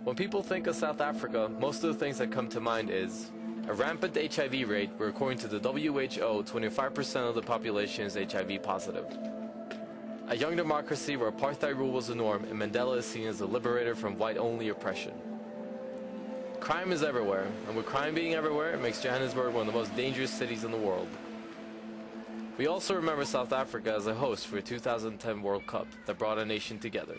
When people think of South Africa, most of the things that come to mind is a rampant HIV rate where, according to the WHO, 25% of the population is HIV positive. A young democracy where apartheid rule was the norm and Mandela is seen as the liberator from white-only oppression. Crime is everywhere, and with crime being everywhere, it makes Johannesburg one of the most dangerous cities in the world. We also remember South Africa as a host for the 2010 World Cup that brought a nation together.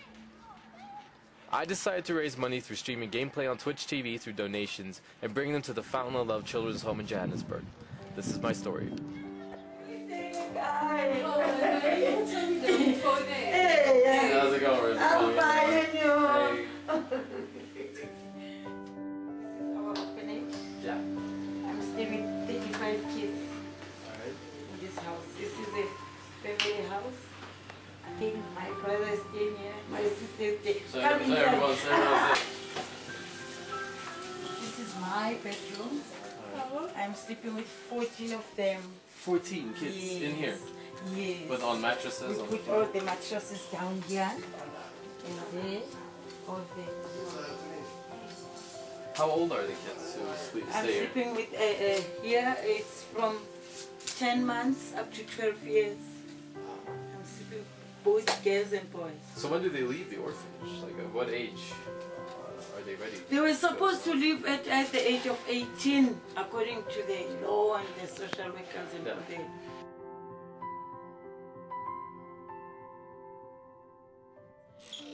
I decided to raise money through streaming gameplay on Twitch TV through donations and bring them to the Fountain of Love Children's Home in Johannesburg. This is my story. Hey, how's it going, Rosy? I'm fine, and you? Hey. This is our orphanage. Yeah. I'm staying with 35 kids in this house. This is a family house. I think my brother is staying here, my sister is staying. So Come inside. everyone's This is my bedroom. I'm sleeping with 14 of them. 14 kids Yes. in here? Yes. With on mattresses? We put all the mattresses down here and there, all there. How old are the kids who I'm stay here? sleeping with, here it's from 10 months up to 12 years. I'm sleeping with both girls and boys. So when do they leave the orphanage? Like at what age are they ready? They were supposed to leave at the age of 18, according to the law and the social workers and all that.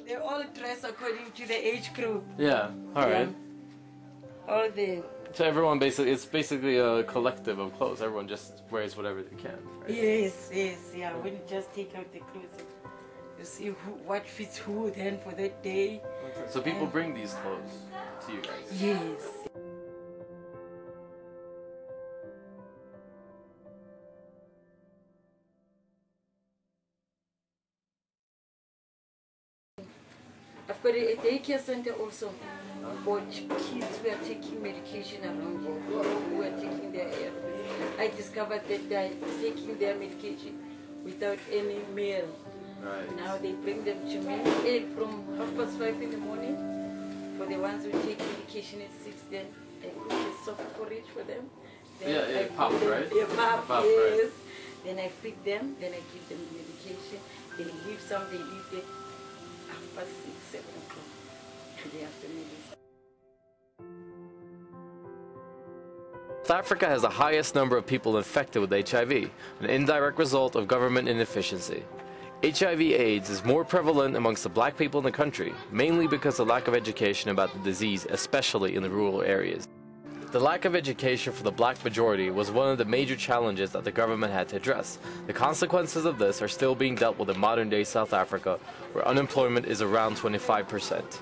They're all dressed according to the age group. Yeah, alright. Yeah. All the... So everyone basically, it's basically a collective of clothes. Everyone just wears whatever they can, right? Yes, yes, yeah. When you just take out the clothes, you see what fits who then for that day. So people bring these clothes to you guys? Yes. I've got a daycare center also for kids who are taking medication around here, who are taking their ARVs. I discovered that they're taking their medication without any meal. Right. Now they bring them to me from 5:30 in the morning. For the ones who take medication at 6, then I cook a soft porridge for them. Then I pop, feed them, right? Yeah, pop, Pop, yes. right. Then I feed them, then I give them the medication. They leave some, they leave it 6:30, 7 o'clock to the afternoon. South Africa has the highest number of people infected with HIV, an indirect result of government inefficiency. HIV/AIDS is more prevalent amongst the black people in the country, mainly because of lack of education about the disease, especially in the rural areas. The lack of education for the black majority was one of the major challenges that the government had to address. The consequences of this are still being dealt with in modern-day South Africa, where unemployment is around 25%.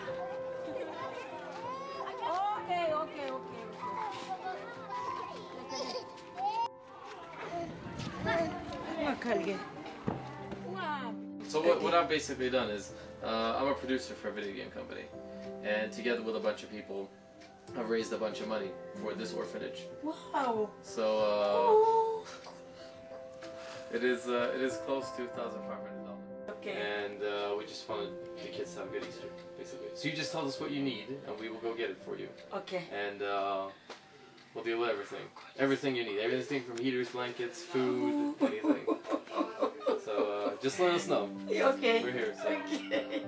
So what I've basically done is, I'm a producer for a video game company, and together with a bunch of people, I've raised a bunch of money for this orphanage. Wow! So it is close to $1,500. Okay. And we just wanted the kids to have a good Easter, basically. So you just tell us what you need, and we will go get it for you. Okay. And we'll deal with everything. Everything you need. Everything from heaters, blankets, food, anything. So just let us know. Okay. We're here. So. Okay.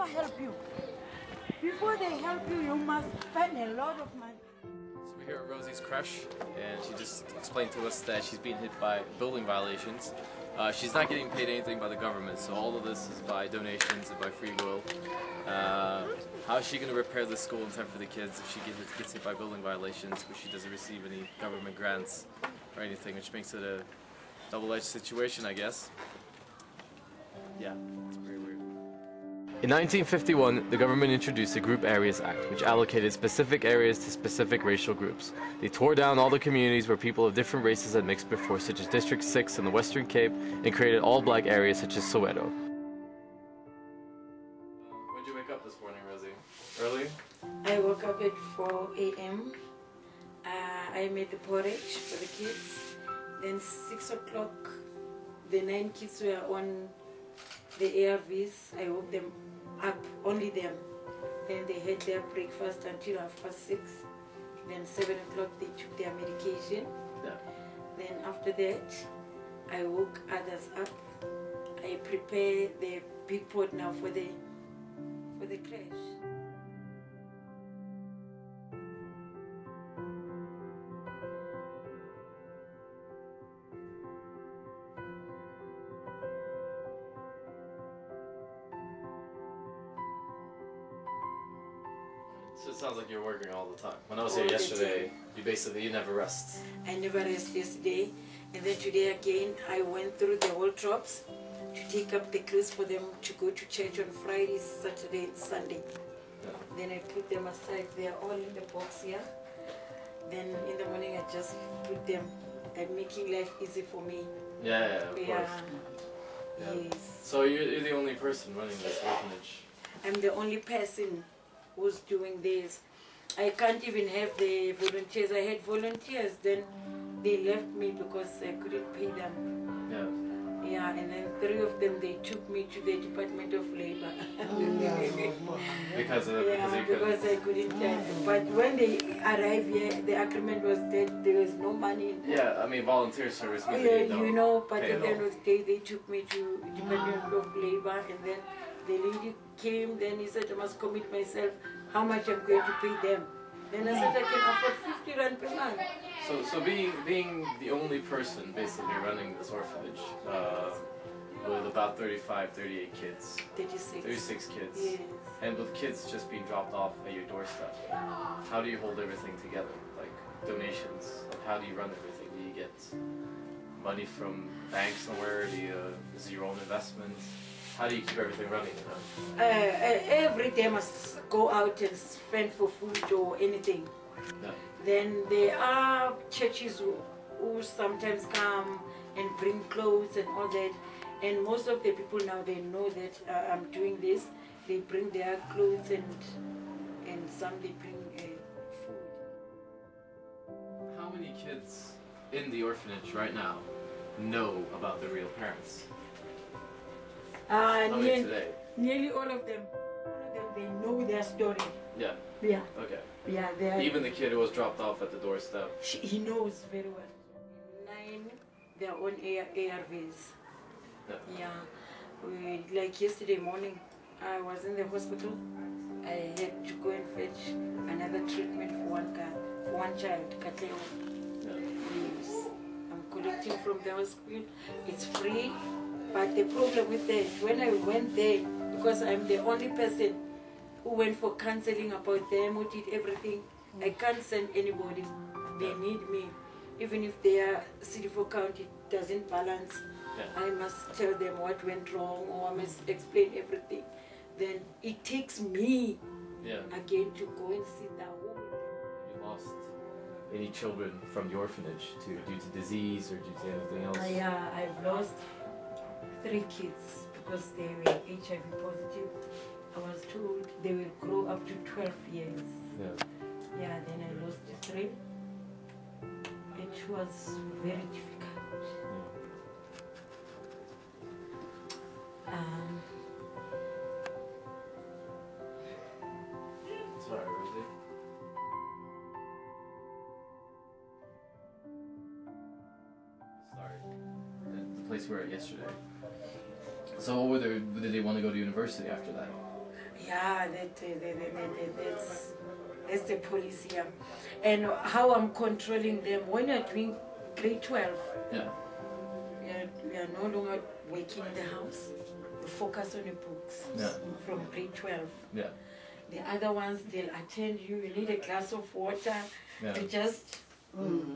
never help you. Before they help you, you must spend a lot of money. So we're here at Rosy's crash, and she just explained to us that she's being hit by building violations. She's not getting paid anything by the government, so all of this is by donations and by free will. How is she going to repair the school in time for the kids if she gets hit by building violations, but she doesn't receive any government grants or anything, which makes it a double-edged situation, I guess. Yeah, it's very weird. In 1951, the government introduced the Group Areas Act, which allocated specific areas to specific racial groups. They tore down all the communities where people of different races had mixed before, such as District 6 in the Western Cape, and created all-black areas such as Soweto. When did you wake up this morning, Rosy? Early? I woke up at 4 a.m. I made the porridge for the kids. Then 6 o'clock, the 9 kids were on the ARVs. I woke them up, only them. Then they had their breakfast until 6:30. Then 7 o'clock they took their medication. Yeah. Then after that, I woke others up. I prepared the big pot now for the crash. So it sounds like you're working all the time. When I was here yesterday, you never rest. I never rest yesterday, and then today again I went through the wardrobes to take up the clothes for them to go to church on Friday, Saturday and Sunday. Yeah. Then I put them aside. They are all in the box here. Then in the morning I just put them. I'm making life easy for me. Yeah, of course. Yeah. Yes. So you're the only person running this orphanage? I'm the only person who's doing this. I can't even have the volunteers. I had volunteers, then they left me because I couldn't pay them. Yeah. Yeah, and then 3 of them, they took me to the Department of Labor. Because I couldn't. But when they arrived here, the agreement was that there was no money. Yeah, I mean volunteer service. But at the end of the day, they took me to Department of Labor, and then the lady came. Then he said I must commit myself how much I'm going to pay them. Then I said I can afford 50 rand per month. So being the only person basically running this orphanage, with about 38 kids. 36 kids. Yes. And with kids just being dropped off at your doorstep, how do you hold everything together? Like donations, like how do you run everything? Do you get money from banks somewhere? Is it your own investment? How do you keep everything running? Every day I must go out and spend for food or anything. Yeah. Then there are churches who sometimes come and bring clothes and all that. And most of the people now, they know that I'm doing this. They bring their clothes and some they bring food. How many kids in the orphanage right now know about their real parents? How many today? Nearly all of them. They know their story. Yeah. Yeah. Okay. Yeah. Even the kid who was dropped off at the doorstep. He knows very well. 9, their own ARVs. Yeah. Like yesterday morning, I was in the hospital. I had to go and fetch another treatment for one child, Katleo. Yeah. Yes. I'm collecting from the hospital. It's free. But the problem with that, when I went there, because I'm the only person who went for counseling about them, who did everything, I can't send anybody. They need me. Even if their CD4 count it doesn't balance, I must tell them what went wrong, or I must explain everything. Then it takes me again to go and sit down. You lost any children from the orphanage due to disease or due to anything else? Yeah, I've lost 3 kids because they were HIV positive. I was told they will grow up to 12 years. Yeah, then I lost 3. It was very difficult. Sorry, Rosy. Sorry. The place we were at yesterday. So did they want to go to university after that? Yeah, that's the policy here. And how I'm controlling them. When you're doing grade 12, Yeah. we are no longer working in the house. We focus on the books from grade 12. Yeah. The other ones, they'll attend you. You need a glass of water to just,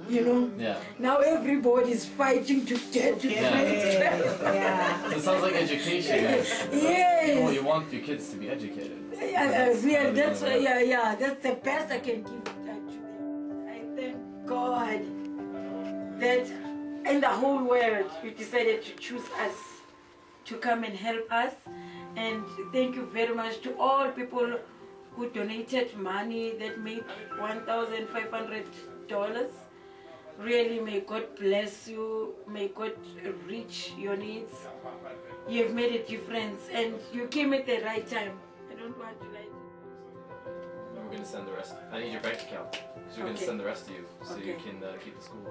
you know. Yeah. Now everybody's fighting to get to grade 12. Yeah. So it sounds like education. Yes. You want your kids to be educated. That's the best I can give to them. I thank God that in the whole world you decided to choose us to come and help us. And thank you very much to all people who donated money that made $1,500. Really, may God bless you. May God reach your needs. You've made a difference and you came at the right time. I don't want to lie to you. We're going to send the rest. I need your bank account. Because we're going to send the rest to you so you can keep the school.